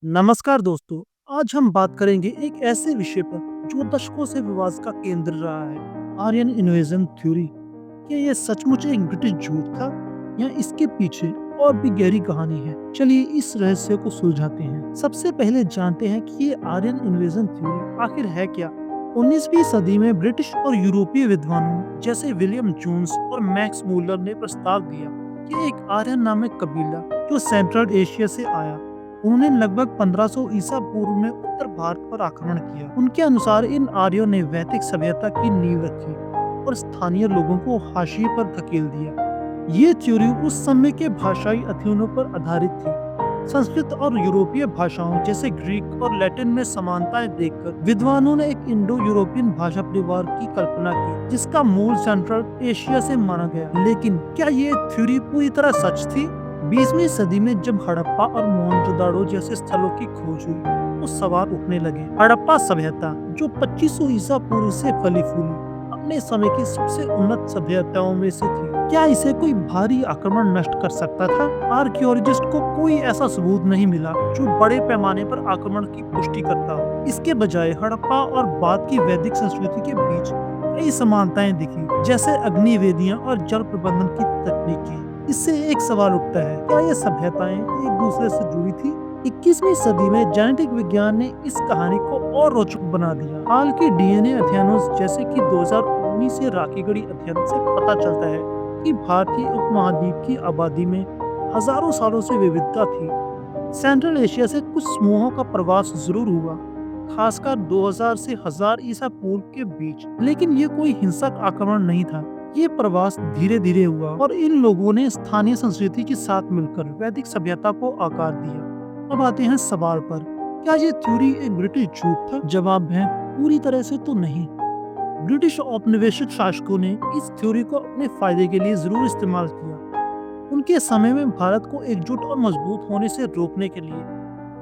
नमस्कार दोस्तों, आज हम बात करेंगे एक ऐसे विषय पर जो दशकों से विवाद का केंद्र रहा है, आर्यन इन्वेजन थ्योरी। क्या ये सचमुच एक ब्रिटिश झूठ था या इसके पीछे और भी गहरी कहानी है? चलिए इस रहस्य को सुलझाते हैं। सबसे पहले जानते हैं कि ये आर्यन इन्वेजन थ्योरी आखिर है क्या। 19वीं सदी में ब्रिटिश और यूरोपीय विद्वानों जैसे विलियम जोन्स और मैक्स मूलर ने प्रस्ताव दिया कि एक आर्यन नामक कबीला जो सेंट्रल एशिया से आया, उन्होंने लगभग 1500 ईसा पूर्व में उत्तर भारत पर आक्रमण किया। उनके अनुसार इन आर्यों ने वैदिक सभ्यता की नींव रखी और स्थानीय लोगों को हाशिए पर धकेल दिया। ये थ्योरी उस समय के भाषाई अध्ययनों पर आधारित थी। संस्कृत और यूरोपीय भाषाओं जैसे ग्रीक और लैटिन में समानताएं देखकर विद्वानों ने एक इंडो यूरोपियन भाषा परिवार की कल्पना की, जिसका मूल सेंट्रल एशिया से माना गया। लेकिन क्या ये थ्योरी पूरी तरह सच थी? 20वीं सदी में जब हड़प्पा और मोहनजोदाड़ो जैसे स्थलों की खोज हुई, तो सवाल उठने लगे। हड़प्पा सभ्यता, जो 2500 ईसा पूर्व से फली फूली, अपने समय की सबसे उन्नत सभ्यताओं में से थी। क्या इसे कोई भारी आक्रमण नष्ट कर सकता था? आर्कियोलॉजिस्ट को कोई ऐसा सबूत नहीं मिला जो बड़े पैमाने पर आक्रमण की पुष्टि करता हो। इसके बजाय हड़प्पा और बाद की वैदिक संस्कृति के बीच कई समानताएं दिखी, जैसे अग्नि वेदियां और जल प्रबंधन की तकनीकें। इससे एक सवाल उठता है, क्या ये सभ्यताएं एक दूसरे से जुड़ी थी? 21वीं सदी में जेनेटिक विज्ञान ने इस कहानी को और रोचक बना दिया। हाल के डीएनए अध्ययनों जैसे कि 2019 से राखीगढ़ी अध्ययन से पता चलता है कि भारतीय उपमहाद्वीप की आबादी में हजारों सालों से विविधता थी। सेंट्रल एशिया से कुछ समूहों का प्रवास जरूर हुआ, खासकर 2000 से 1000 ईसा पूर्व के बीच, लेकिन ये कोई हिंसक आक्रमण नहीं था। ये प्रवास धीरे धीरे हुआ और इन लोगों ने स्थानीय संस्कृति के साथ मिलकर वैदिक सभ्यता को आकार दिया। अब आते हैं सवाल पर, क्या ये थ्योरी एक ब्रिटिश झूठ था? जवाब है, पूरी तरह से तो नहीं। ब्रिटिश औपनिवेशिक शासकों ने इस थ्योरी को अपने फायदे के लिए जरूर इस्तेमाल किया। उनके समय में भारत को एकजुट और मजबूत होने से रोकने के लिए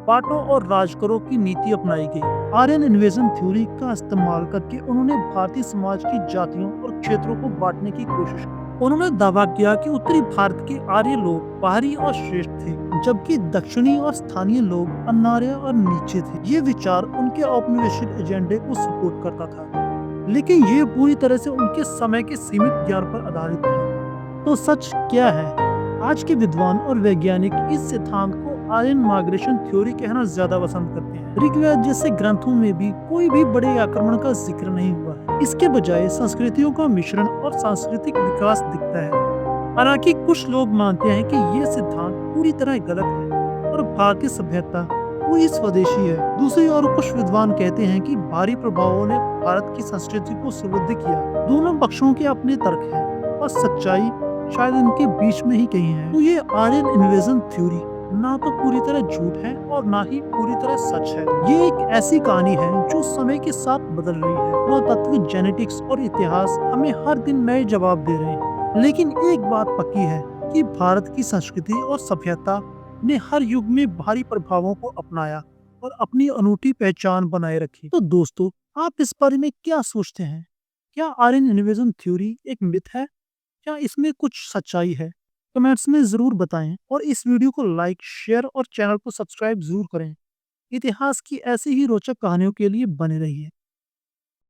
बांटो और राज करो की नीति अपनाई गई। आर्यन इन्वेजन थ्योरी का इस्तेमाल करके उन्होंने भारतीय समाज की जातियों और क्षेत्रों को बांटने की कोशिश की। उन्होंने दावा किया कि उत्तरी भारत के आर्य लोग बाहरी और श्रेष्ठ थे, जबकि दक्षिणी और स्थानीय लोग अनार्य और नीचे थे। ये विचार उनके औपनिवेशिक एजेंडे को सपोर्ट करता था, लेकिन ये पूरी तरह से उनके समय के सीमित ज्ञान पर आधारित था। तो सच क्या है? आज के विद्वान और वैज्ञानिक इस सिद्धांत को आर्यन माइग्रेशन थ्योरी कहना ज्यादा पसंद करते हैं। ऋग्वेद जैसे ग्रंथों में भी कोई भी बड़े आक्रमण का जिक्र नहीं हुआ है। इसके बजाय संस्कृतियों का मिश्रण और सांस्कृतिक विकास दिखता है। हालांकि कुछ लोग मानते हैं कि ये सिद्धांत पूरी तरह गलत है और भारतीय सभ्यता पूरी स्वदेशी है। दूसरी ओर कुछ विद्वान कहते हैं कि बाहरी प्रभावों ने भारत की संस्कृति को समृद्ध किया। दोनों पक्षों के अपने तर्क हैं और सच्चाई शायद इनके बीच में ही कहीं है। तो ये आर्यन इन्वेजन थ्योरी ना तो पूरी तरह झूठ है और ना ही पूरी तरह सच है। ये एक ऐसी कहानी है जो समय के साथ बदल रही है। वो तत्व, जेनेटिक्स और इतिहास हमें हर दिन नए जवाब दे रहे हैं। लेकिन एक बात पक्की है कि भारत की संस्कृति और सभ्यता ने हर युग में बाहरी प्रभावों को अपनाया और अपनी अनूठी पहचान बनाए रखी। तो दोस्तों, आप इस बारे में क्या सोचते हैं? क्या आर्यन इन्वेजन थ्योरी एक मिथ है? क्या इसमें कुछ सच्चाई है? कमेंट्स में जरूर बताएं और इस वीडियो को लाइक, शेयर और चैनल को सब्सक्राइब जरूर करें। इतिहास की ऐसी ही रोचक कहानियों के लिए बने रहिए।